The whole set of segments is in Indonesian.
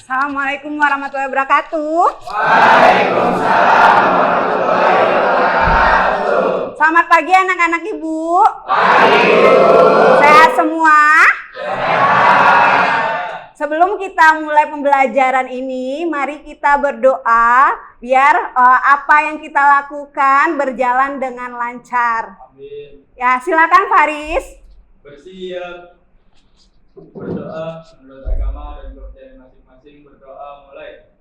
Assalamualaikum warahmatullahi wabarakatuh. Waalaikumsalam warahmatullahi wabarakatuh. Selamat pagi anak-anak ibu. Pagi Bu. Sehat semua? Sehat. Sebelum kita mulai pembelajaran ini, mari kita berdoa biar apa yang kita lakukan berjalan dengan lancar. Amin. Ya, silakan Faris. Bersiap. Berdoa menurut agama dan kepercayaan masing-masing. Berdoa mulai.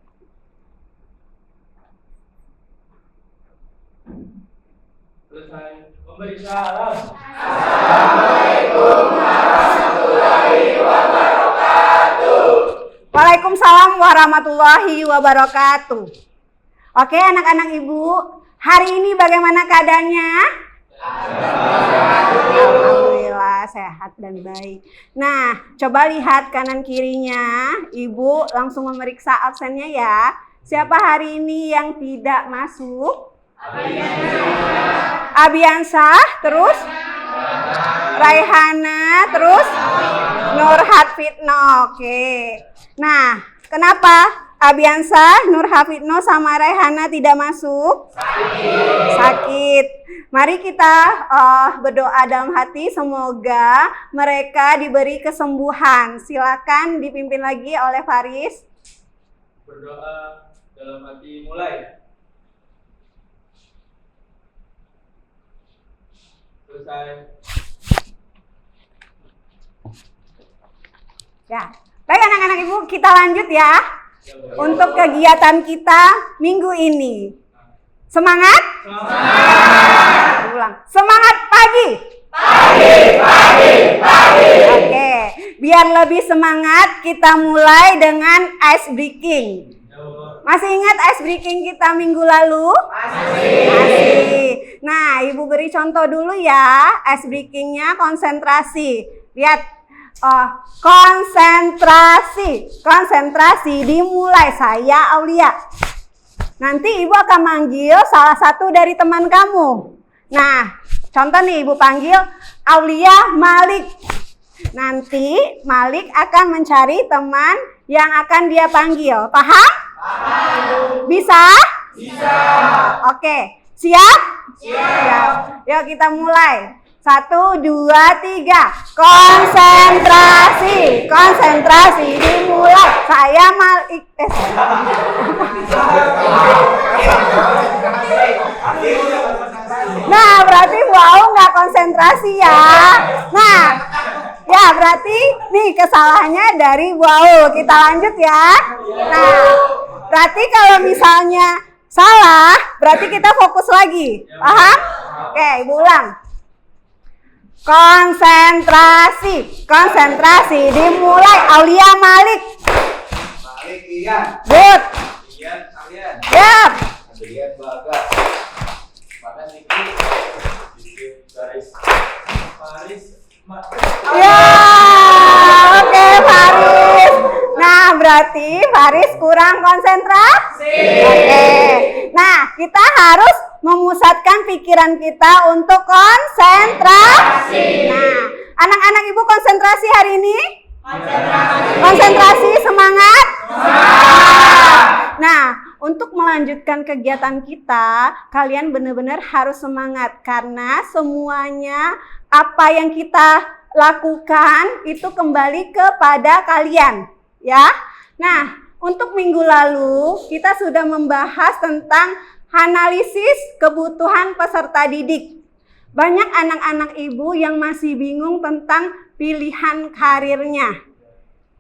Selesai. Memberi salam. Assalamualaikum warahmatullahi wabarakatuh. Waalaikumsalam warahmatullahi wabarakatuh. Oke anak-anak ibu, hari ini bagaimana keadaannya? Alhamdulillah sehat dan baik. Nah, coba lihat kanan kirinya. Ibu langsung memeriksa absennya ya. Siapa hari ini yang tidak masuk? Abiansah, terus Raihana, terus Nurhat Fitno. Oke. Nah, kenapa Abiansah, Nurhafidno sama Raihana tidak masuk? Sakit. Mari kita berdoa dalam hati semoga mereka diberi kesembuhan. Silakan dipimpin lagi oleh Faris. Berdoa dalam hati mulai. Selesai. Ya. Baik anak-anak ibu, kita lanjut ya. Untuk kegiatan kita minggu ini. Semangat? Semangat. Ulang. Semangat pagi. Pagi. Oke. Biar lebih semangat kita mulai dengan ice breaking. Masih ingat ice breaking kita minggu lalu? Masih. Nah, ibu beri contoh dulu ya. Ice breakingnya konsentrasi. Lihat. Konsentrasi dimulai. Saya Aulia. Nanti ibu akan manggil salah satu dari teman kamu. Nah, contoh nih ibu panggil Aulia Malik. Nanti Malik akan mencari teman yang akan dia panggil. Paham? Bisa? Bisa. Oke, siap? Siap. Yuk kita mulai. 1, 2, 3. Konsentrasi dimulai. Saya Malik. Nah, berarti wow nggak konsentrasi ya. Nah, ya berarti nih kesalahannya dari wow. Kita lanjut ya. Nah, berarti kalau misalnya salah, berarti kita fokus lagi. Paham? Oke, ibu ulang. Konsentrasi dimulai. Aulia Malik. Malik Ian. Good. Ian Alian. Yap. Adrian Bagas. Mana Niki? Garis. Faris. Ya, oke Faris. Nah, berarti Faris kurang konsentrasi. Oke. Nah, kita harus memusatkan pikiran kita untuk konsentrasi. Nah, anak-anak ibu konsentrasi hari ini? Konsentrasi, semangat? Nah, untuk melanjutkan kegiatan kita, kalian benar-benar harus semangat karena semuanya apa yang kita lakukan itu kembali kepada kalian, ya. Nah, untuk minggu lalu kita sudah membahas tentang analisis kebutuhan peserta didik. Banyak anak-anak ibu yang masih bingung tentang pilihan karirnya.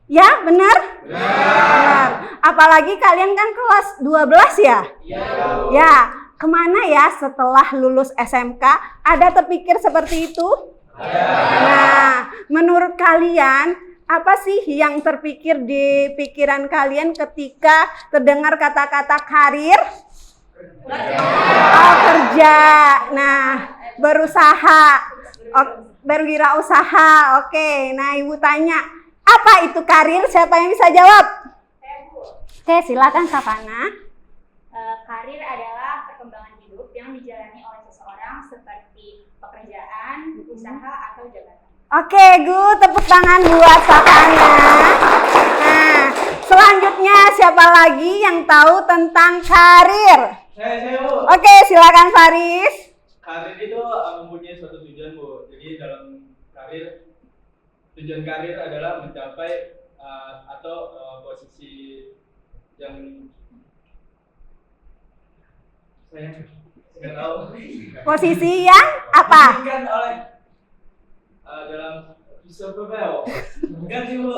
Ya, benar? Benar. Apalagi kalian kan kelas 12 ya? Ya, kemana ya setelah lulus SMK? Ada terpikir seperti itu? Nah, menurut kalian apa sih yang terpikir di pikiran kalian ketika terdengar kata-kata karir? Kerja. Nah, berusaha. Berwirausaha. Oke, nah ibu tanya, apa itu karir? Siapa yang bisa jawab? Oke, silakan Savana. Karir adalah perkembangan hidup yang dijalani oleh seseorang seperti pekerjaan, usaha, atau jabatan. Oke, good. Tepuk tangan buat Savana. Nah, selanjutnya siapa lagi yang tahu tentang karir? Saya Bu. Oke, silakan Faris. Karir itu mempunyai suatu tujuan Bu. Jadi dalam karir, tujuan karir adalah mencapai atau posisi yang saya nggak tahu. Posisi yang apa? Diberikan oleh dalam survival. Bukan sih Bu,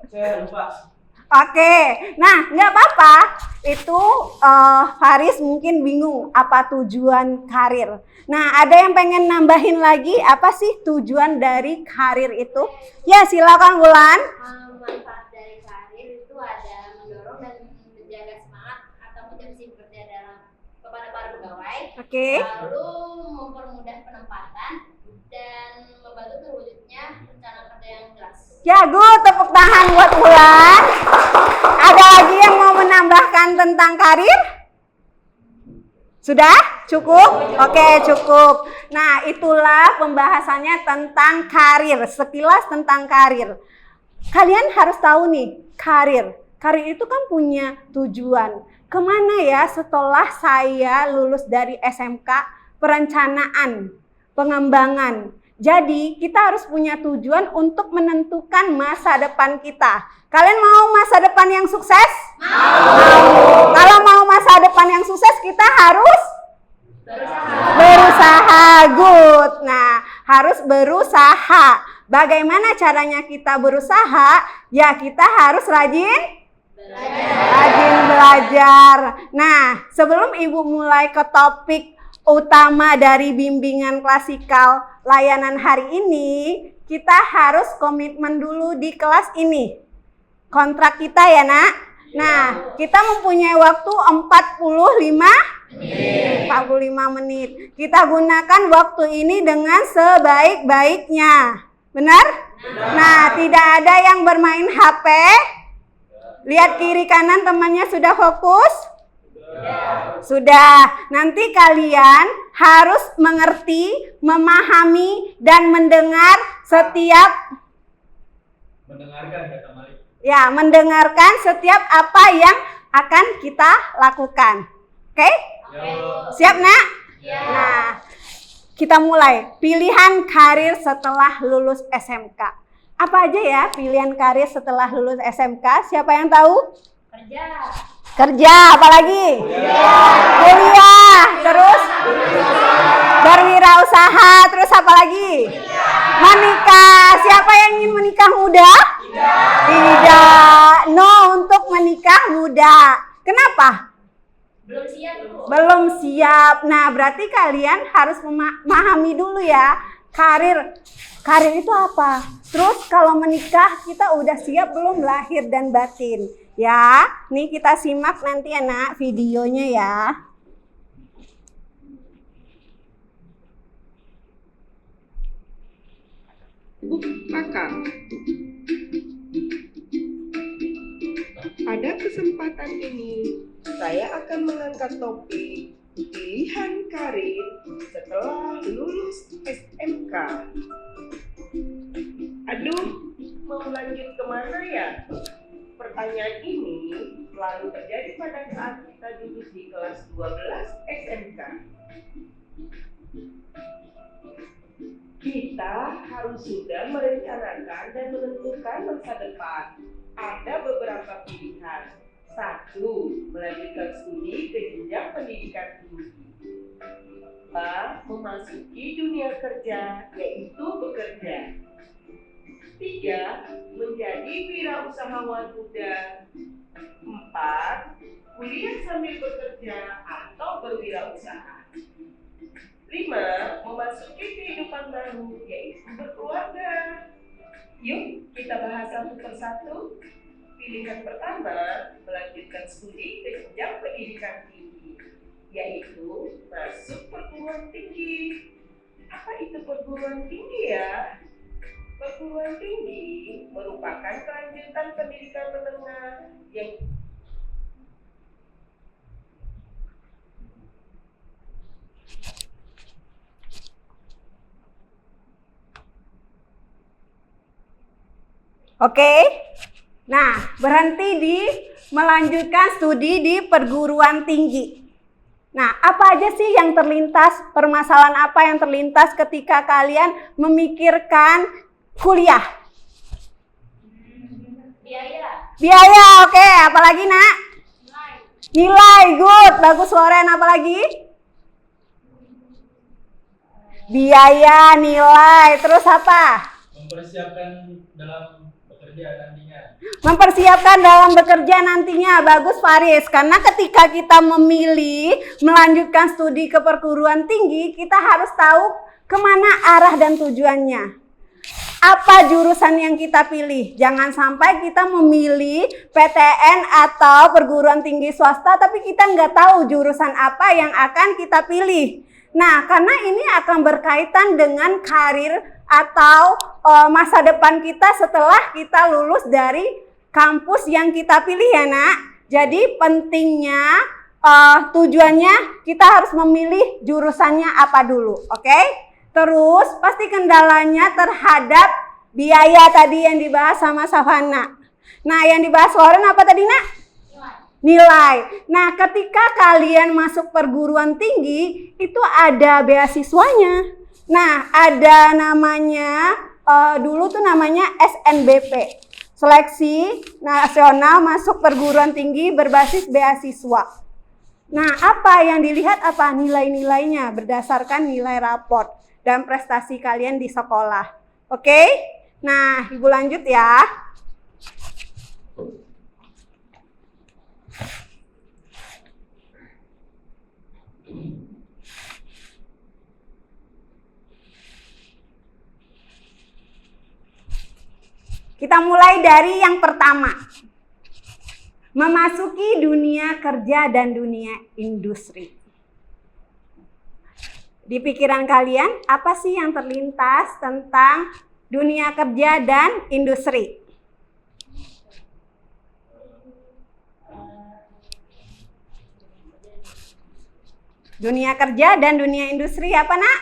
saya lupa. Oke, nah nggak apa-apa. Itu Faris mungkin bingung apa tujuan karir. Nah, ada yang pengen nambahin lagi apa sih tujuan dari karir itu? Ya, silakan Wulan. Manfaat dari karir itu ada mendorong dan menjaga semangat atau motivasi bekerja kepada para pegawai. Oke. Lalu mempermudah penempatan dan membantu terwujudnya rencana kerja yang jelas. Ya, good. Tepuk tangan buat Wulan. Ada lagi yang mau menambahkan tentang karir? Sudah? Cukup? Oke, cukup. Nah, itulah pembahasannya tentang karir. Sekilas tentang karir. Kalian harus tahu nih, karir. Karir itu kan punya tujuan. Kemana ya setelah saya lulus dari SMK? Perencanaan, pengembangan. Jadi kita harus punya tujuan untuk menentukan masa depan kita. Kalian mau masa depan yang sukses? Mau. Kalau mau masa depan yang sukses kita harus berusaha. Good. Nah, harus berusaha. Bagaimana caranya kita berusaha? Ya, kita harus rajin belajar. Nah, sebelum Ibu mulai ke topik utama dari bimbingan klasikal layanan hari ini, kita harus komitmen dulu di kelas ini. Kontrak kita ya, Nak. Nah, kita mempunyai waktu 45 menit. Kita gunakan waktu ini dengan sebaik-baiknya. Benar? Nah, tidak ada yang bermain HP. Lihat kiri kanan temannya sudah fokus? Sudah. Nanti kalian harus mengerti, memahami, dan mendengar setiap mendengarkan setiap apa yang akan kita lakukan. Oke? Siap, Nak? Nah, kita mulai. Pilihan karir setelah lulus SMK. Apa aja ya pilihan karir setelah lulus SMK? Siapa yang tahu? Kerja, apalagi? Kuliah, terus berwirausaha, terus apa lagi? Menikah. Siapa yang ingin menikah muda? Tidak. No untuk menikah muda. Kenapa? Belum siap. Nah, berarti kalian harus memahami dulu ya. Karir itu apa? Terus kalau menikah kita udah siap belum lahir dan batin? Ya, nih kita simak nanti ya Nak videonya ya. Kakak, pada kesempatan ini saya akan mengangkat topik pilihan karir setelah lulus SMK. Aduh, mau lanjut kemana ya? Pertanyaan ini selalu terjadi pada saat kita duduk di kelas 12 SMK. Kita harus sudah merencanakan dan menentukan masa depan. Ada beberapa pilihan. 1. Melanjutkan studi ke jenjang pendidikan tinggi. 2. Memasuki dunia kerja, yaitu bekerja. 3. Menjadi wirausahawan muda. 4. Kuliah sambil bekerja atau berwirausaha. 5. Memasuki kehidupan baru, yaitu berkeluarga. Yuk, kita bahas satu persatu. Pilihan pertama, melanjutkan studi ke jenjang pendidikan tinggi, yaitu masuk perguruan tinggi. Apa itu perguruan tinggi ya? Perguruan tinggi merupakan kelanjutan pendidikan menengah yang Oke. Nah, berhenti di melanjutkan studi di perguruan tinggi. Nah, apa aja sih yang terlintas, permasalahan apa yang terlintas ketika kalian memikirkan kuliah? Biaya, oke. Apalagi, Nak? Nilai, good. Bagus, Loren. Apalagi? Biaya, nilai. Terus apa? Mempersiapkan dalam bekerja nantinya. Mempersiapkan dalam bekerja nantinya. Bagus, Faris. Karena ketika kita memilih melanjutkan studi ke perguruan tinggi, kita harus tahu kemana arah dan tujuannya. Apa jurusan yang kita pilih? Jangan sampai kita memilih PTN atau perguruan tinggi swasta, tapi kita nggak tahu jurusan apa yang akan kita pilih. Nah, karena ini akan berkaitan dengan karir atau masa depan kita setelah kita lulus dari kampus yang kita pilih ya, Nak. Jadi pentingnya tujuannya kita harus memilih jurusannya apa dulu, oke? Terus pasti kendalanya terhadap biaya tadi yang dibahas sama Savana. Nah, yang dibahas Loren apa tadi, Nak? Nilai. Nah, ketika kalian masuk perguruan tinggi, itu ada beasiswanya. Nah, ada namanya, dulu tuh namanya SNBP. Seleksi Nasional Masuk Perguruan Tinggi Berbasis Beasiswa. Nah, apa yang dilihat apa? Nilai-nilainya berdasarkan nilai raport dan prestasi kalian di sekolah. Oke? Nah, Ibu lanjut ya. Kita mulai dari yang pertama. Memasuki dunia kerja dan dunia industri. Di pikiran kalian, apa sih yang terlintas tentang dunia kerja dan industri? Dunia kerja dan dunia industri apa, Nak?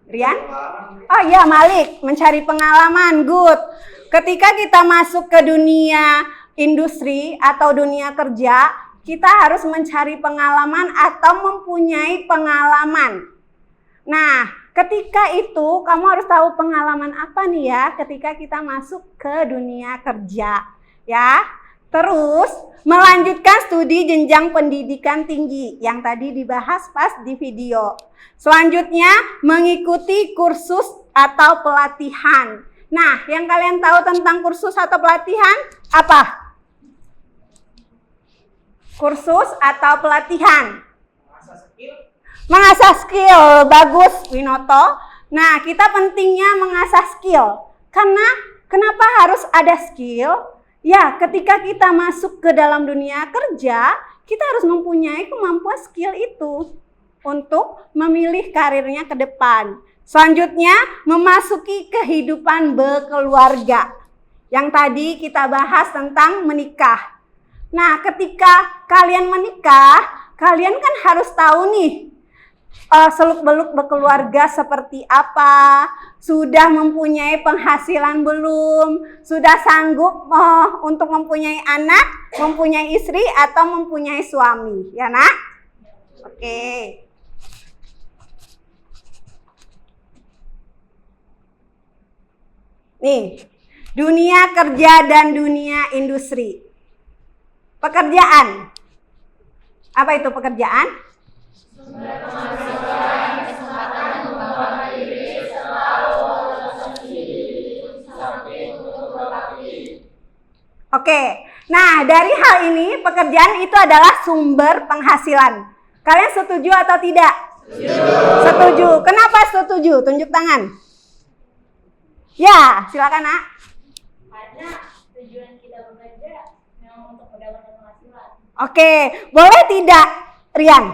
Rian? Oh iya, Malik, mencari pengalaman, good. Ketika kita masuk ke dunia industri atau dunia kerja, kita harus mencari pengalaman atau mempunyai pengalaman. Nah, ketika itu kamu harus tahu pengalaman apa nih ya ketika kita masuk ke dunia kerja, ya. Terus melanjutkan studi jenjang pendidikan tinggi yang tadi dibahas pas di video. Selanjutnya mengikuti kursus atau pelatihan. Nah, yang kalian tahu tentang kursus atau pelatihan apa? Kursus atau pelatihan? Mengasah skill. Bagus, Winoto. Nah, kita pentingnya mengasah skill. Karena kenapa harus ada skill? Ya, ketika kita masuk ke dalam dunia kerja, kita harus mempunyai kemampuan skill itu untuk memilih karirnya ke depan. Selanjutnya, memasuki kehidupan berkeluarga. Yang tadi kita bahas tentang menikah. Nah, ketika kalian menikah, kalian kan harus tahu nih, seluk-beluk berkeluarga seperti apa, sudah mempunyai penghasilan belum, sudah sanggup untuk mempunyai anak, mempunyai istri, atau mempunyai suami, ya Nak? Oke. Nih, dunia kerja dan dunia industri. Pekerjaan. Apa itu pekerjaan? Oke, nah dari hal ini pekerjaan itu adalah sumber penghasilan. Kalian setuju atau tidak? Setuju. Kenapa setuju? Tunjuk tangan. Ya, silakan Nak. Karena tujuan kita bekerja memang untuk mendapatkan penghasilan. Oke, boleh tidak Rian?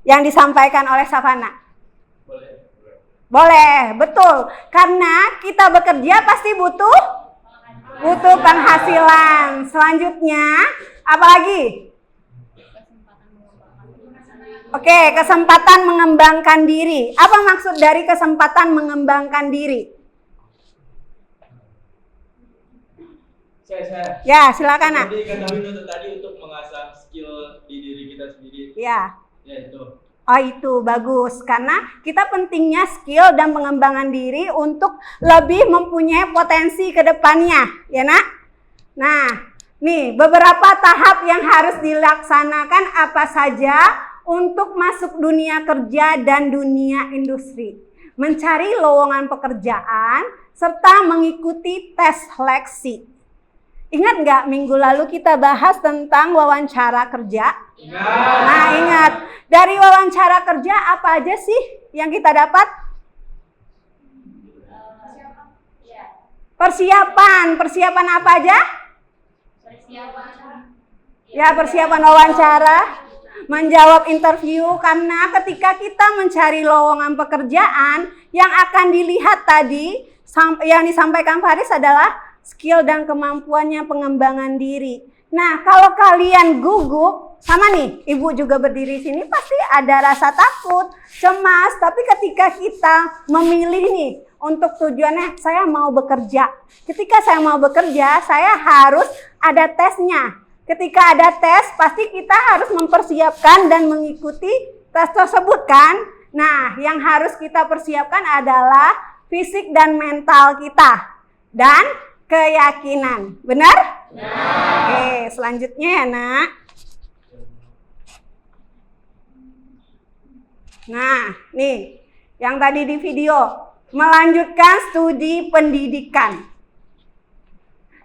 Yang disampaikan oleh Savana. Boleh, betul. Karena kita bekerja pasti butuh penghasilan. Selanjutnya, apa lagi? Oke, kesempatan mengembangkan diri. Apa maksud dari kesempatan mengembangkan diri? Saya. Ya, silakan Nak. Seperti kata Winoto tadi untuk mengasah skill di diri kita sendiri. Ya. Ya itu. Oh itu bagus, karena kita pentingnya skill dan pengembangan diri untuk lebih mempunyai potensi ke depannya, ya Nak? Nah, nih beberapa tahap yang harus dilaksanakan apa saja untuk masuk dunia kerja dan dunia industri. Mencari lowongan pekerjaan, serta mengikuti tes seleksi. Ingat nggak minggu lalu kita bahas tentang wawancara kerja? Ingat. Nah ingat, dari wawancara kerja apa aja sih yang kita dapat? Persiapan apa aja? Ya, persiapan wawancara, menjawab interview, karena ketika kita mencari lowongan pekerjaan, yang akan dilihat tadi, yang disampaikan Faris adalah skill dan kemampuannya pengembangan diri. Nah, kalau kalian gugup, sama nih, Ibu juga berdiri sini, pasti ada rasa takut, cemas, tapi ketika kita memilih nih, untuk tujuannya saya mau bekerja. Ketika saya mau bekerja, saya harus ada tesnya. Ketika ada tes, pasti kita harus mempersiapkan dan mengikuti tes tersebut kan? Nah, yang harus kita persiapkan adalah fisik dan mental kita. Dan keyakinan. Benar? Oke, selanjutnya ya Nak. Nah, nih, yang tadi di video. Melanjutkan studi pendidikan.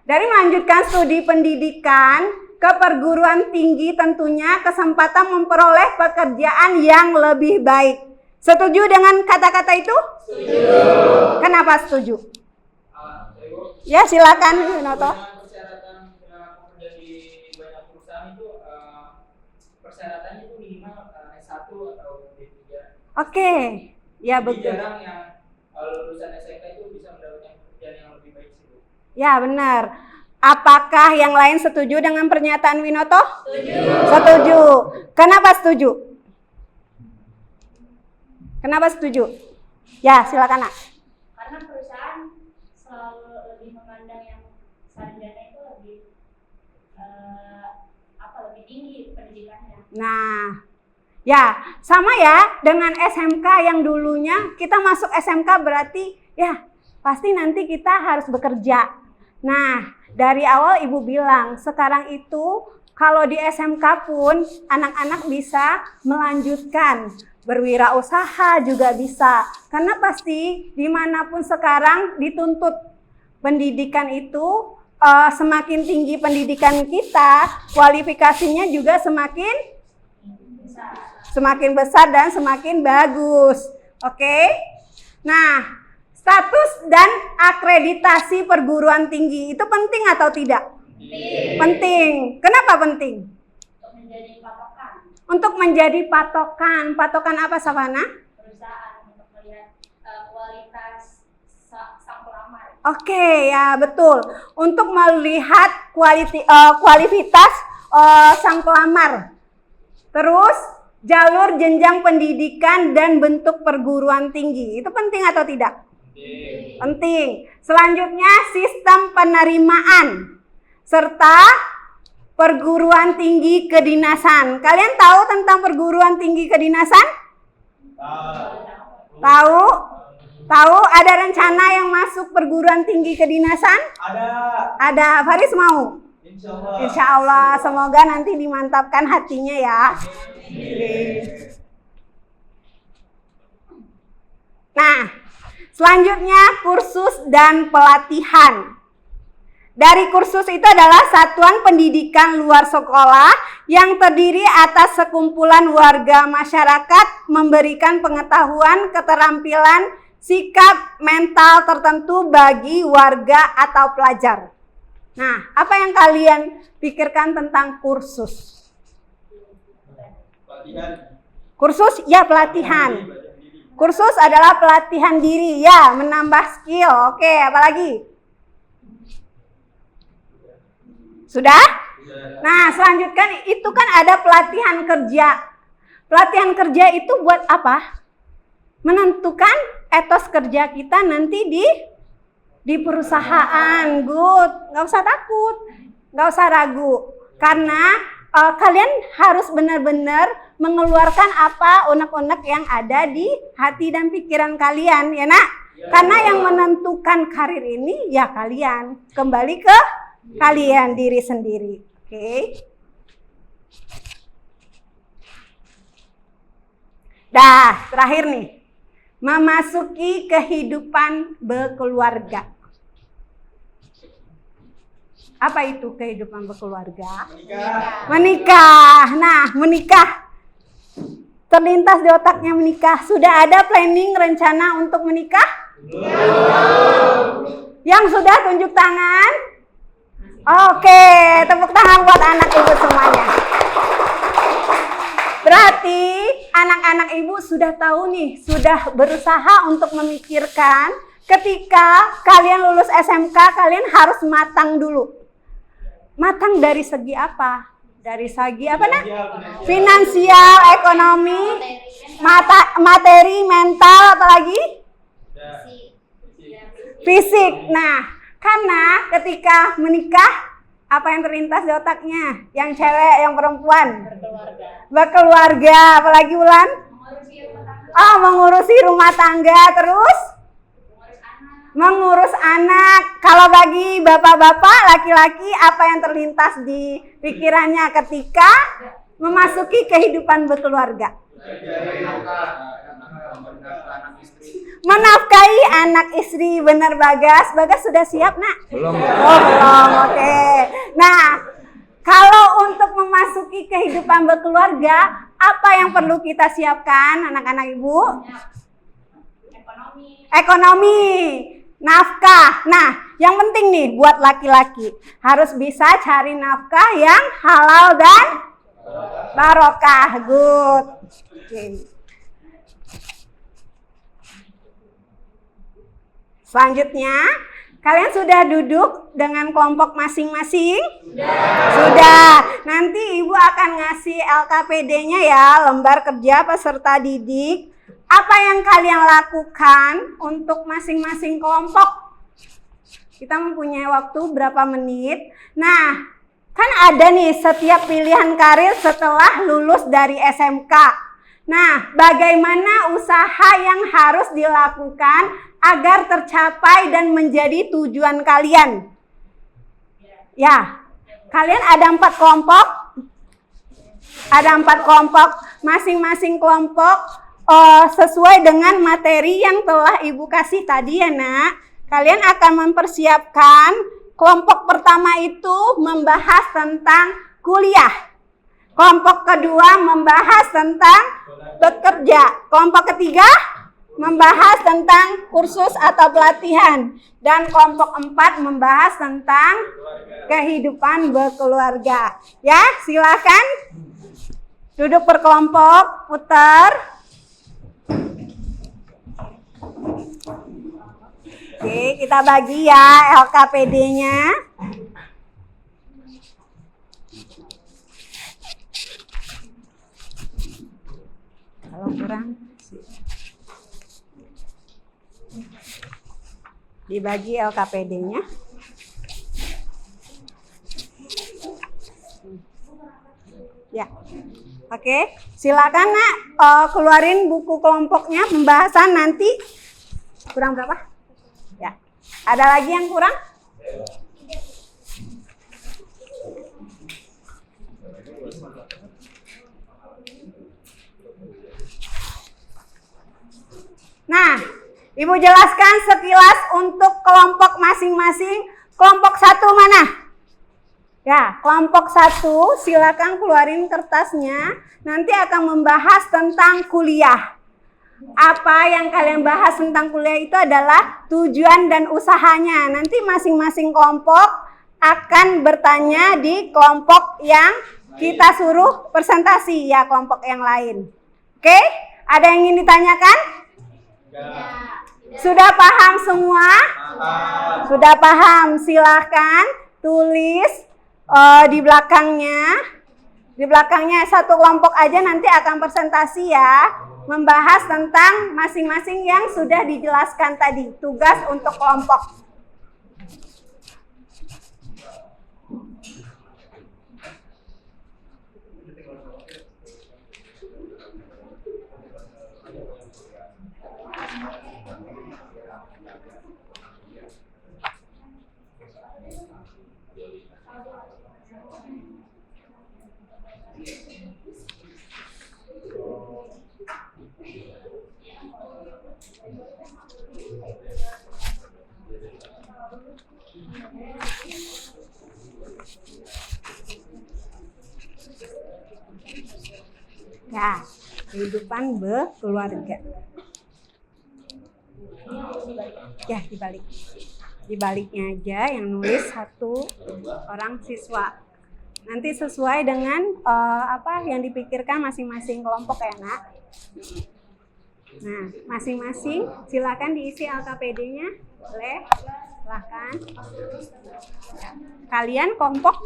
Dari melanjutkan studi pendidikan ke perguruan tinggi tentunya kesempatan memperoleh pekerjaan yang lebih baik. Setuju dengan kata-kata itu? Setuju. Kenapa setuju? Ya silakan Winoto. Persyaratan pekerja di banyak perusahaan itu persyaratannya itu minimal S1 atau D3. Oke, ya betul. Jarang yang lulusan SMK itu bisa mendapatkan pekerjaan yang lebih baik sih, Bu. Ya benar. Apakah yang lain setuju dengan pernyataan Winoto? Setuju. Setuju. Kenapa setuju? Kenapa setuju? Ya silakan Nak. Karena perusahaan selalu lebih memandang yang sarjana itu lebih lebih tinggi pendidikannya. Nah, ya sama ya dengan SMK yang dulunya kita masuk SMK berarti ya pasti nanti kita harus bekerja. Nah, dari awal Ibu bilang sekarang itu kalau di SMK pun anak-anak bisa melanjutkan berwirausaha juga bisa. Karena pasti dimanapun sekarang dituntut pendidikan itu semakin tinggi pendidikan kita, kualifikasinya juga semakin besar dan semakin bagus. Oke? Nah, status dan akreditasi perguruan tinggi itu penting atau tidak? Penting. Kenapa penting? Untuk menjadi patokan. Untuk menjadi patokan. Patokan apa, Savana? Perusahaan untuk melihat kualitas sang pelamar. Oke, ya betul. Untuk melihat kualitas sang pelamar. Terus jalur jenjang pendidikan dan bentuk perguruan tinggi. Itu penting atau tidak? Penting. Selanjutnya sistem penerimaan serta perguruan tinggi kedinasan. Kalian tahu tentang perguruan tinggi kedinasan? Tahu? Tahu ada rencana yang masuk perguruan tinggi kedinasan? Ada. Faris mau? Insya Allah. Semoga nanti dimantapkan hatinya ya. Nah, selanjutnya kursus dan pelatihan. Dari kursus itu adalah satuan pendidikan luar sekolah yang terdiri atas sekumpulan warga masyarakat memberikan pengetahuan, keterampilan, sikap mental tertentu bagi warga atau pelajar. Nah, apa yang kalian pikirkan tentang kursus? Pelatihan. Kursus ya pelatihan. Kursus adalah pelatihan diri ya, menambah skill. Oke, apalagi? Sudah? Nah, selanjutnya itu kan ada pelatihan kerja. Pelatihan kerja itu buat apa? Menentukan etos kerja kita nanti di perusahaan. Good, nggak usah takut, nggak usah ragu. Karena kalian harus benar-benar mengeluarkan apa unek-unek yang ada di hati dan pikiran kalian, ya nak? Karena yang menentukan karir ini ya kalian. Kembali ke kalian diri sendiri. Oke. Dah, terakhir nih. Memasuki kehidupan berkeluarga. Apa itu kehidupan berkeluarga? Menikah. Nah, menikah. Terlintas di otaknya menikah. Sudah ada planning rencana untuk menikah? Yang sudah tunjuk tangan? Oke, tepuk tangan buat anak ibu semuanya. Berarti anak-anak ibu sudah tahu nih, sudah berusaha untuk memikirkan ketika kalian lulus SMK, kalian harus matang dulu. Matang dari segi apa? Dari segi apa nak? Finansial, ekonomi, materi, mental, apa lagi? Fisik. Nah, karena ketika menikah, apa yang terlintas di otaknya? Yang cewek, yang perempuan? Berkeluarga. Apalagi Wulan? Mengurusi rumah tangga. Terus? Mengurus anak. Kalau bagi bapak-bapak, laki-laki, apa yang terlintas di pikirannya ketika memasuki kehidupan berkeluarga? Menafkahi anak istri. Benar Bagas? Bagas sudah siap nak? Belum. Oh belum, oke. Nah, kalau untuk memasuki kehidupan berkeluarga, apa yang perlu kita siapkan anak-anak ibu? Ekonomi. Nafkah. Nah, yang penting nih buat laki-laki harus bisa cari nafkah yang halal dan barokah. Good. Okay. Selanjutnya, kalian sudah duduk dengan kelompok masing-masing? Sudah. Nanti ibu akan ngasih LKPD-nya ya, lembar kerja peserta didik. Apa yang kalian lakukan untuk masing-masing kelompok? Kita mempunyai waktu berapa menit. Nah, kan ada nih setiap pilihan karir setelah lulus dari SMK. Nah, bagaimana usaha yang harus dilakukan agar tercapai dan menjadi tujuan kalian? Ya, kalian ada 4 kelompok. Ada 4 kelompok. Masing-masing kelompok sesuai dengan materi yang telah ibu kasih tadi ya nak. Kalian akan mempersiapkan. Kelompok pertama itu membahas tentang kuliah. Kelompok kedua membahas tentang bekerja. Kelompok ketiga membahas tentang kursus atau pelatihan. Dan kelompok 4 membahas tentang kehidupan berkeluarga. Ya, silakan duduk berkelompok, putar. Oke, kita bagi ya LKPD-nya. Kalau kurang dibagi LKPD-nya. Ya. Oke, silakan nak keluarin buku kelompoknya, pembahasan nanti. Kurang berapa? Ya. Ada lagi yang kurang? Nah, ibu jelaskan sekilas untuk kelompok masing-masing. Kelompok 1 mana? Ya, kelompok 1 silakan keluarin kertasnya. Nanti akan membahas tentang kuliah. Apa yang kalian bahas tentang kuliah itu adalah tujuan dan usahanya. Nanti masing-masing kelompok akan bertanya di kelompok yang kita suruh presentasi ya, kelompok yang lain. Oke? Ada yang ingin ditanyakan? Sudah paham semua? Sudah paham? Silahkan tulis di belakangnya. Di belakangnya satu kelompok aja nanti akan presentasi ya, membahas tentang masing-masing yang sudah dijelaskan tadi, tugas untuk kelompok. Ya, kehidupan berkeluarga. Ya, dibalik. Dibaliknya aja yang nulis satu orang siswa. Nanti sesuai dengan apa yang dipikirkan masing-masing kelompok ya, Nak. Nah, masing-masing silakan diisi LKPD-nya. Boleh? Silakan. Kalian kelompok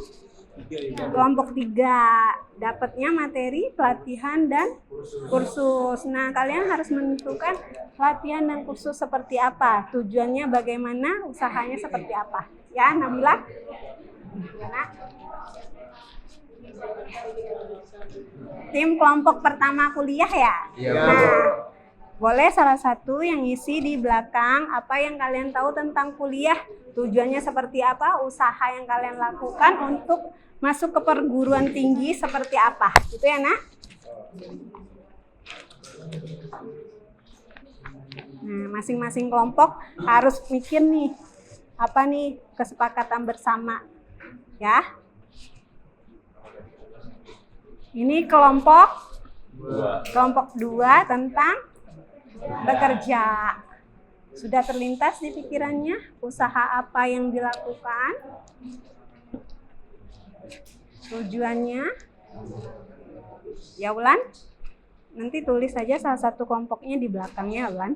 3 dapatnya materi, pelatihan dan kursus. Nah, kalian harus menentukan pelatihan dan kursus seperti apa, tujuannya bagaimana, usahanya seperti apa. Ya, Nabila? Ya, tim kelompok pertama kuliah ya? Iya. Nah, boleh salah satu yang isi di belakang apa yang kalian tahu tentang kuliah, tujuannya seperti apa, usaha yang kalian lakukan untuk masuk ke perguruan tinggi seperti apa, gitu ya, Nak? Nah, masing-masing kelompok harus mikir nih, apa nih kesepakatan bersama, ya. Ini kelompok 2 tentang bekerja. Sudah terlintas di pikirannya usaha apa yang dilakukan? Tujuannya? Ya, Ulan? Nanti tulis saja salah satu kelompoknya di belakangnya, Ulan.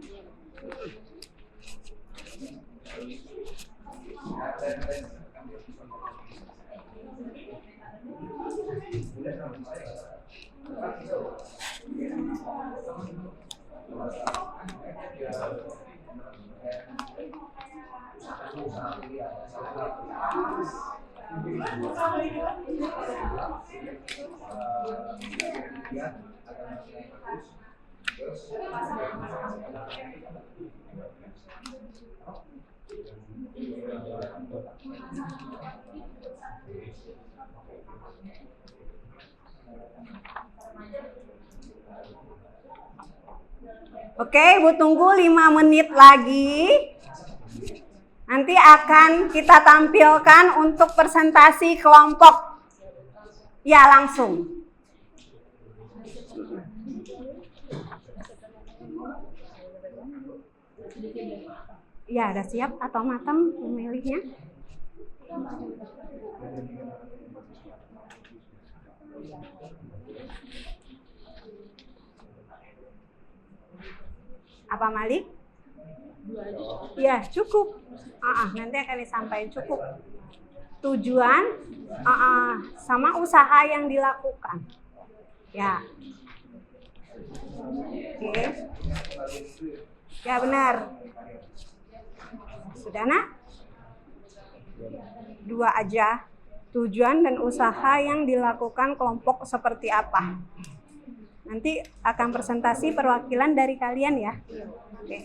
Oke, Ibu tunggu 5 menit lagi. Nanti akan kita tampilkan untuk presentasi kelompok. Ya, langsung. Ya, udah siap atau matang pemilihnya? Apa, Malik? Ya, cukup. Nanti akan disampaikan cukup. Tujuan sama usaha yang dilakukan. Ya. Oke. Ya, benar. Sudah, Nak? 2 aja. Tujuan dan usaha yang dilakukan kelompok seperti apa. Nanti akan presentasi perwakilan dari kalian ya. Oke.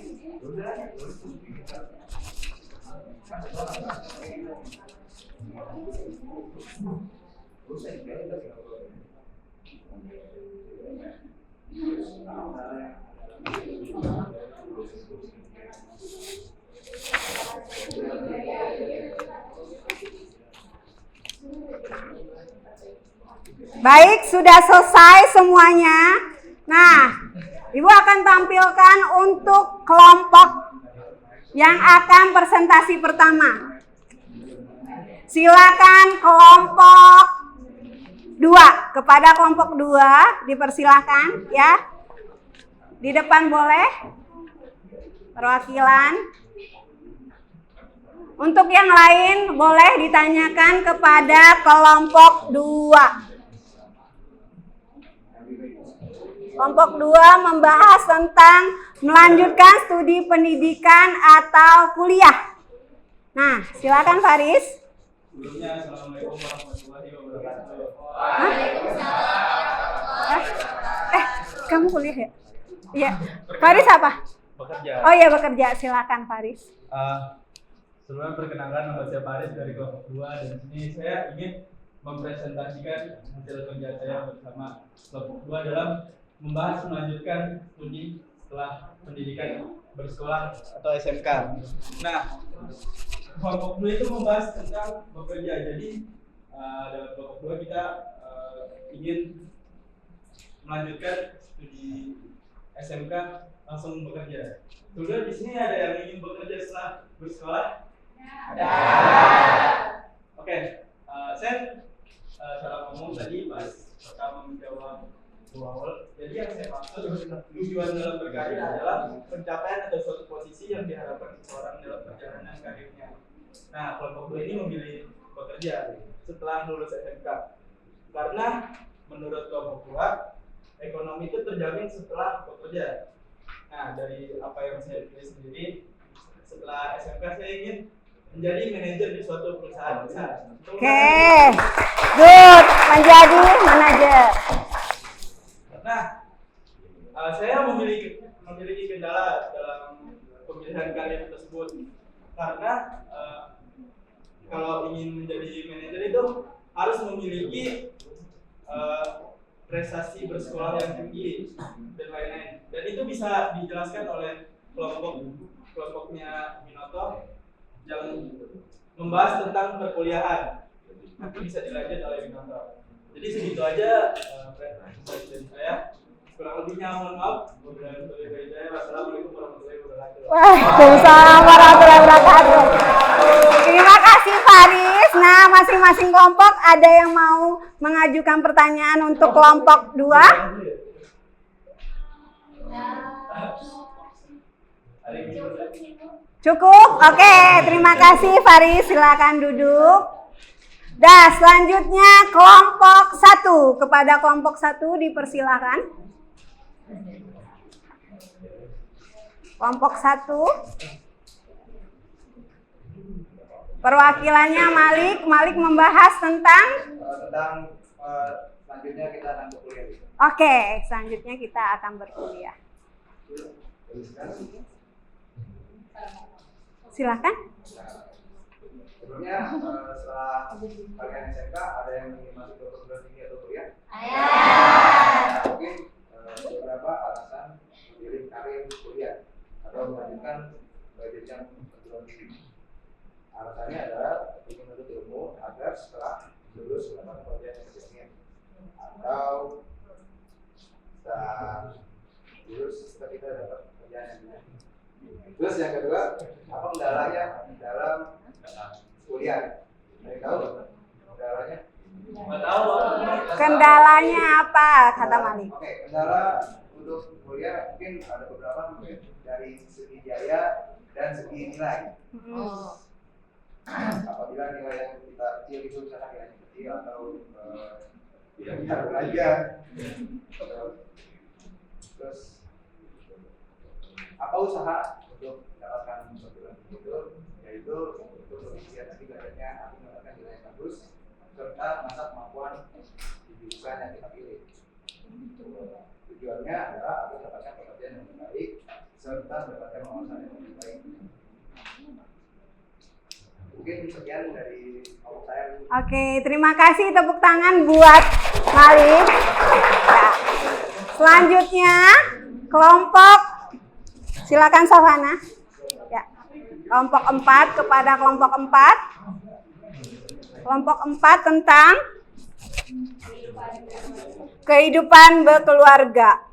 Baik, sudah selesai semuanya. Nah, Ibu akan tampilkan untuk kelompok yang akan presentasi pertama. Silakan kelompok 2. Kepada kelompok 2 dipersilakan ya. Di depan boleh. Perwakilan. Untuk yang lain boleh ditanyakan kepada kelompok 2. Kelompok 2 membahas tentang melanjutkan studi pendidikan atau kuliah. Nah, silakan Faris. Sebelumnya, Assalamualaikum warahmatullahi wabarakatuh. Kamu kuliah ya? Iya. Faris apa? Bekerja. Oh iya, bekerja. Silakan Faris. Sebelumnya perkenalkan, nama saya Faris dari kelompok 2, dan di sini saya ingin mempresentasikan hasil kerja saya bersama kelompok 2 dalam membahas melanjutkan studi setelah pendidikan bersekolah atau SMK. Nah, kelompok 2 itu membahas tentang bekerja. Jadi dalam kelompok 2 kita ingin melanjutkan studi SMK langsung bekerja. Kemudian di sini ada yang ingin bekerja setelah bersekolah? Ada. Oke, saya salah ngomong tadi pas pertama menjawab awal. Jadi yang saya maksud tujuan dalam berkarir adalah pencapaian atau suatu posisi yang diharapkan seseorang dalam perjalanan karirnya. Nah, kelompok 2 ini memilih bekerja setelah lulus SMK karena menurut kelompok 2 ekonomi itu terjamin setelah bekerja. Nah, dari apa yang saya pilih sendiri, setelah SMK saya ingin menjadi manajer di suatu perusahaan besar. Oke, good, menjadi manajer. Nah, saya memiliki kendala dalam pemilihan karir tersebut karena kalau ingin menjadi manajer itu harus memiliki prestasi bersekolah yang tinggi dan lain-lain. Dan itu bisa dijelaskan oleh kelompoknya Binoto yang membahas tentang perkuliahan. Nanti bisa dilanjut oleh Binoto. Jadi segitu aja presentasi dari saya. Kurang lebihnya mohon maaf. Wassalamualaikum warahmatullahi wabarakatuh. Waalaikumsalam warahmatullahi wabarakatuh. Terima kasih Faris. Nah, masing-masing kelompok ada yang mau mengajukan pertanyaan untuk kelompok 2? Cukup? Oke, terima kasih Faris. Silakan duduk. Dah, selanjutnya kelompok 1. Kepada kelompok 1 dipersilakan. Kelompok 1. Perwakilannya Malik. Malik membahas tentang selanjutnya kita akan berkuliah. Oke, selanjutnya kita akan berkuliah. Silakan. Sebelumnya setelah kalian SMK ada yang ingin masuk ke perguruan tinggi atau kuliah? Mungkin beberapa alasan memilih karir kuliah atau melanjutkan ke jenjang perguruan tinggi. Alasannya adalah ingin menuntut ilmu agar setelah lulus mendapat pekerjaan yang sesuai atau setelah lulus kita dapat pekerjaan yang benar. Terus yang kedua, apa kendalanya dalam kuliah? Ada tahu kendalanya? Kendalanya apa, kata Malik? Oke, kendala untuk kuliah mungkin ada beberapa dari segi biaya dan segi nilai. Apabila nilai yang kita kecil itu misalnya nilainya kecil atau tidak bisa belajar. Terus apa usaha untuk mendapatkan perguruan tinggi itu, yaitu untuk berisian tadi belajarnya harus mendapatkan nilai yang bagus serta masa kemampuan di jurusan yang kita pilih. Tujuannya adalah agar mendapatkan pekerjaan yang lebih baik serta mendapatkan wawasan yang lebih baik. Mungkin sekian dari saya. Oke, terima kasih, tepuk tangan buat Malik. Ya. Selanjutnya kelompok, silakan Savana. Ya. Kelompok 4 kepada kelompok 4. Kelompok 4 tentang kehidupan berkeluarga.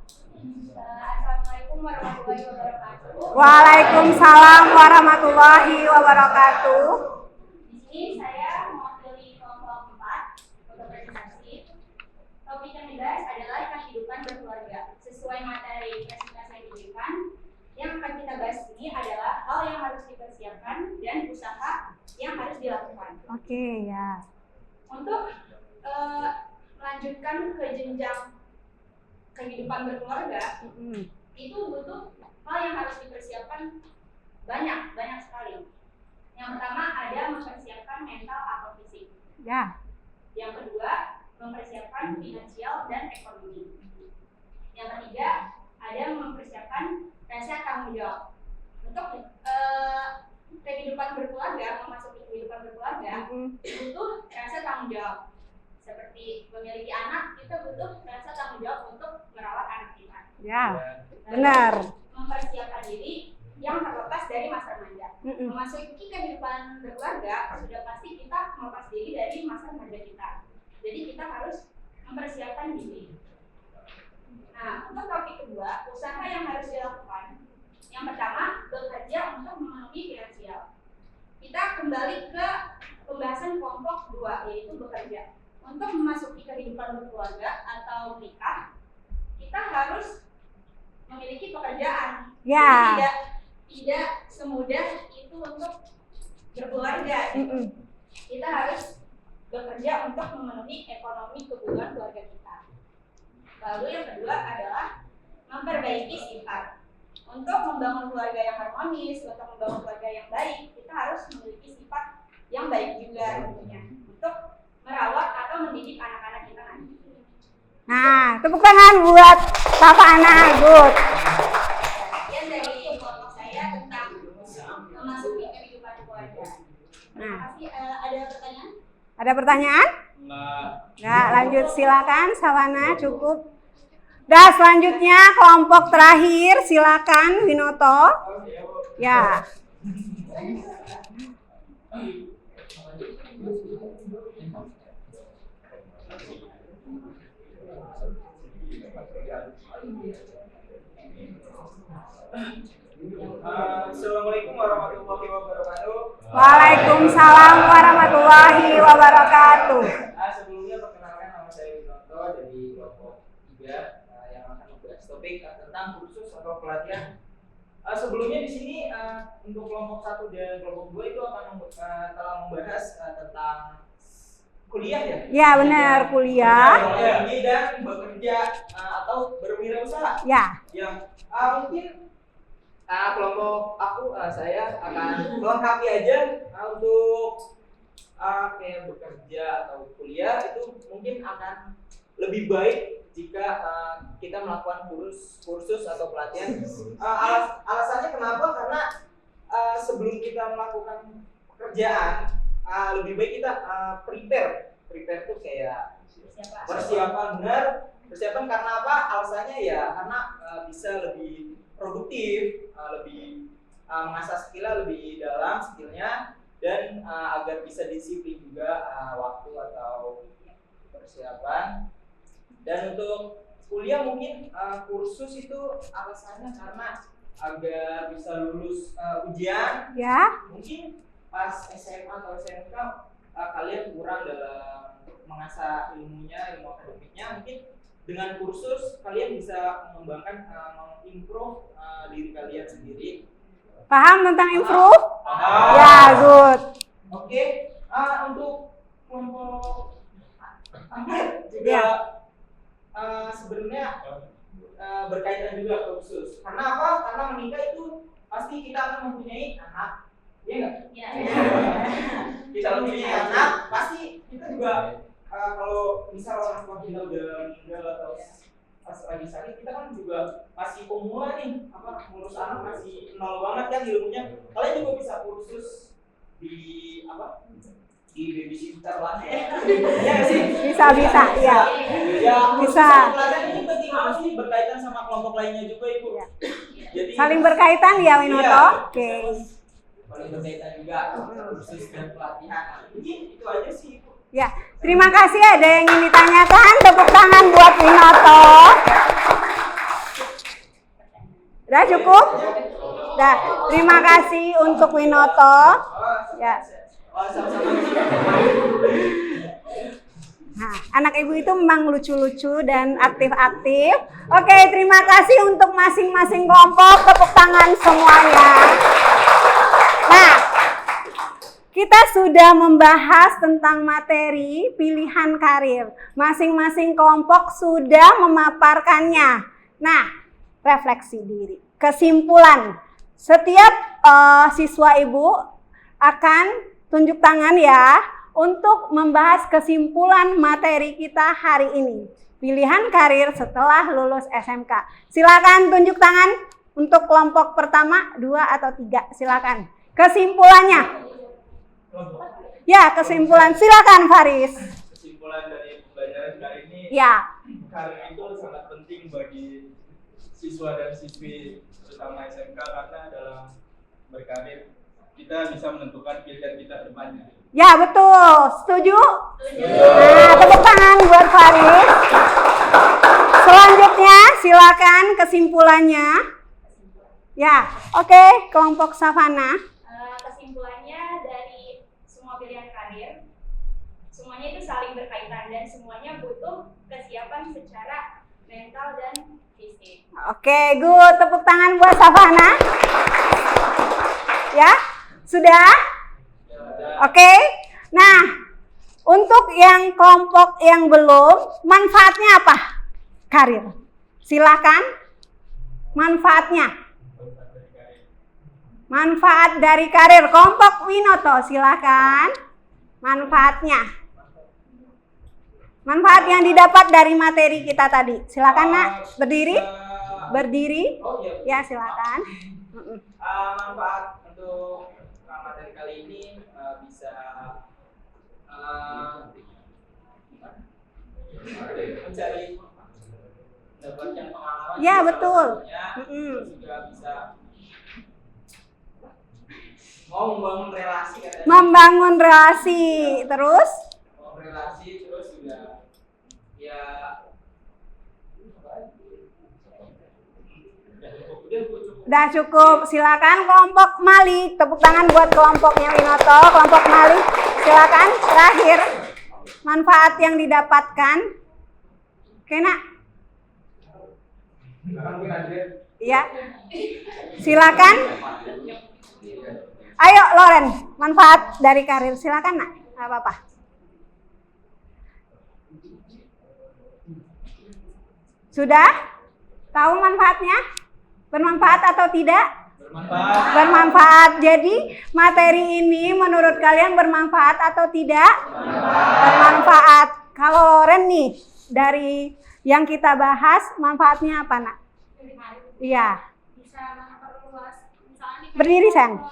Assalamualaikum warahmatullahi wabarakatuh. Waalaikumsalam warahmatullahi wabarakatuh. Di sini saya mewakili kelompok 4 untuk presentasi. Topik yang dibahas adalah kehidupan berkeluarga. Sesuai materi presentasi yang diberikan, yang akan kita bahas ini adalah hal yang harus dipersiapkan dan usaha yang harus dilakukan. Oke, ya. Untuk melanjutkan ke jenjang kehidupan berkeluarga, itu butuh hal yang harus dipersiapkan banyak sekali. Yang pertama ada mempersiapkan mental atau fisik. Ya. Yang kedua, mempersiapkan finansial dan ekonomi. Yang ketiga, ada mempersiapkan rasa tanggung jawab. Untuk kehidupan berkeluarga, memasuki kehidupan berkeluarga, butuh rasa tanggung jawab. Seperti memiliki anak, kita butuh rasa tanggung jawab untuk merawat anak kita. Ya, benar. Mempersiapkan diri yang terlepas dari masa remaja. Memasuki kehidupan berkeluarga, sudah pasti kita melepas diri dari masa remaja kita. Jadi kita harus mempersiapkan diri. Nah, untuk topik kedua, usaha yang harus dilakukan. Yang pertama, bekerja untuk memenuhi finansial. Kita kembali ke pembahasan kelompok 2, yaitu bekerja. Untuk memasuki kehidupan berkeluarga atau menikah, kita harus memiliki pekerjaan. Ya. Jadi tidak semudah itu untuk berkeluarga. Kita harus bekerja untuk memenuhi ekonomi kebutuhan keluarga kita. Lalu yang kedua adalah memperbaiki sifat. Untuk membangun keluarga yang harmonis, untuk membangun keluarga yang baik, kita harus memiliki sifat yang baik juga tentunya. Untuk merawat atau mendidik anak-anak kita nanti. Nah, tepuk tangan buat Papa Ana. Good. Sekian dari kelompok saya tentang memasuki kehidupan keluarga. Terima kasih. Ada pertanyaan? Ada pertanyaan? Nggak, lanjut silakan Savana, cukup. Dah, selanjutnya kelompok terakhir, silakan Winoto. Ya. Assalamualaikum warahmatullahi wabarakatuh. Waalaikumsalam warahmatullahi wabarakatuh. Sebelumnya perkenalkan nama saya Winoto dari kelompok 3 yang akan membahas topik tentang kursus atau pelatihan. Sebelumnya di sini untuk kelompok 1 dan kelompok 2 itu akan telah membahas tentang kuliah ya? Ya benar, kuliah. Ini dan bekerja atau berwirausaha. Ya. Yang mungkin kelompok aku saya akan melengkapi aja untuk kayak bekerja atau kuliah itu mungkin akan lebih baik jika kita melakukan kursus atau pelatihan. Alasannya kenapa? Karena sebelum kita melakukan pekerjaan lebih baik kita prepare tuh kayak persiapan benar. Persiapan karena apa? Alasannya ya karena bisa lebih produktif, lebih mengasah skillnya lebih dalam skillnya dan agar bisa disiplin juga waktu atau persiapan. Dan untuk kuliah mungkin kursus itu alasannya karena agar bisa lulus ujian. Ya. Mungkin pas SMA atau SMK kalian kurang dalam mengasah ilmu akademiknya, mungkin dengan kursus kalian bisa mengembangkan mengimprove diri kalian sendiri. Paham tentang improve? Paham. Ya, good. Oke, untuk kelompok 4 juga sebenarnya berkaitan juga kursus. Karena apa? Karena menikah itu pasti kita akan mempunyai anak. Iya nggak? Iya. Kita mempunyai anak, pasti kita juga kalau misal orang tua kita udah meninggal atau pas lagi sakit, kita kan juga masih pemula nih, ngurus anak masih nol banget kan ilmunya. Kalian juga bisa kursus di di babysitter lah. Iya nggak sih? Bisa, ya. Ya, Bisa. Pelatihan ini penting banget sih, berkaitan sama kelompok lainnya juga Ibu. Ya. Jadi Saling berkaitan ya Winoto? Iya. Oke. Saling berkaitan juga kursus dan pelatihan. Mungkin itu aja sih Ibu. Ya, terima kasih. Ada yang ingin ditanyakan? Tepuk tangan buat Winoto. Udah cukup? Udah. Terima kasih untuk Winoto. Ya. Nah, anak ibu itu memang lucu-lucu dan aktif-aktif. Oke, terima kasih untuk masing-masing kelompok. Tepuk tangan semuanya. Nah, kita sudah membahas tentang materi pilihan karir. Masing-masing kelompok sudah memaparkannya. Nah, refleksi diri. Kesimpulan, setiap siswa ibu akan tunjuk tangan ya untuk membahas kesimpulan materi kita hari ini. Pilihan karir setelah lulus SMK. Silakan tunjuk tangan untuk kelompok pertama, 2 atau 3. Silakan. Kesimpulannya. Ya, kesimpulan. Silakan Faris. Kesimpulan dari pembelajaran kali ini, Ya. karir itu sangat penting bagi siswa dan siswi terutama SMK karena dalam berkarir kita bisa menentukan pilihan kita depannya. Ya, betul. Setuju? Nah, tepuk tangan buat Faris. Selanjutnya, silakan kesimpulannya. Ya, oke, kelompok Savana. Kesimpulannya dari semua pilihan karir, semuanya itu saling berkaitan dan semuanya butuh kesiapan secara mental dan fisik. Oke, good. Tepuk tangan buat Savana. Ya, sudah? Oke. Nah, untuk yang kelompok yang belum, manfaatnya apa? Karir. Silakan. Manfaatnya. Manfaat dari karir. Kelompok Winoto, silakan. Manfaatnya. Manfaat yang didapat dari materi kita tadi. Silakan, Nak. Berdiri. Berdiri. Oh iya. Ya, silakan. Manfaat untuk materi kali ini bisa mencari mendapatkan pengalaman. Ya, betul. Terus juga bisa mau membangun relasi kan? Membangun relasi. Terus? Membangun relasi terus juga ya Udah cukup. Silakan kelompok Malik. Tepuk tangan buat kelompoknya Winoto. Kelompok Malik, silakan. Terakhir, manfaat yang didapatkan. Oke, Nak. Iya. Silakan. Ayo, Loren. Manfaat dari karir. Silakan, Nak. Nggak apa-apa. Sudah? Tahu manfaatnya? Bermanfaat atau tidak? Bermanfaat. Bermanfaat. Jadi materi ini menurut kalian bermanfaat atau tidak? Bermanfaat. Kalau Loren nih, dari yang kita bahas, manfaatnya apa, Nak? Iya. Bisa memperluas, misalnya Berdiri, sayang.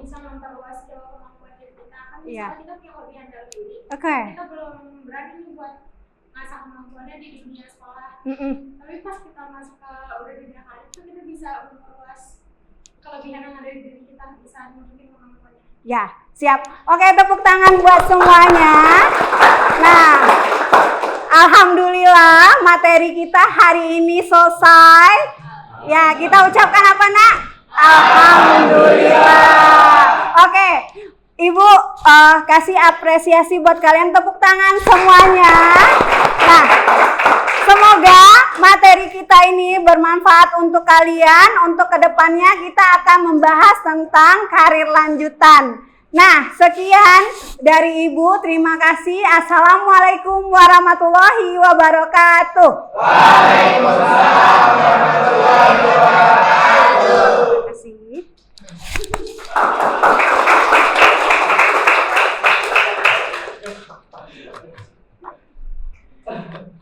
Bisa memperluas kemampuan diri kita. Kan Iya. misalnya kita punya kelebihan dalam diri, Oke. kita belum berani nih buat ngasah kemampuannya di dunia sekolah. Tapi pas kita masuk ke udah dunia karir itu kita bisa memperluas kelebihan yang ada di diri kita, bisa nunjukin kemampuannya. Ya, siap. Oke, tepuk tangan buat semuanya. Nah, alhamdulillah materi kita hari ini selesai. Ya, kita ucapkan apa, Nak? Alhamdulillah. Oke, Ibu kasih apresiasi buat kalian, tepuk tangan semuanya. Nah, semoga materi kita ini bermanfaat untuk kalian. Untuk kedepannya kita akan membahas tentang karir lanjutan. Nah, sekian dari Ibu. Terima kasih. Assalamualaikum warahmatullahi wabarakatuh. Waalaikumsalam warahmatullahi wabarakatuh.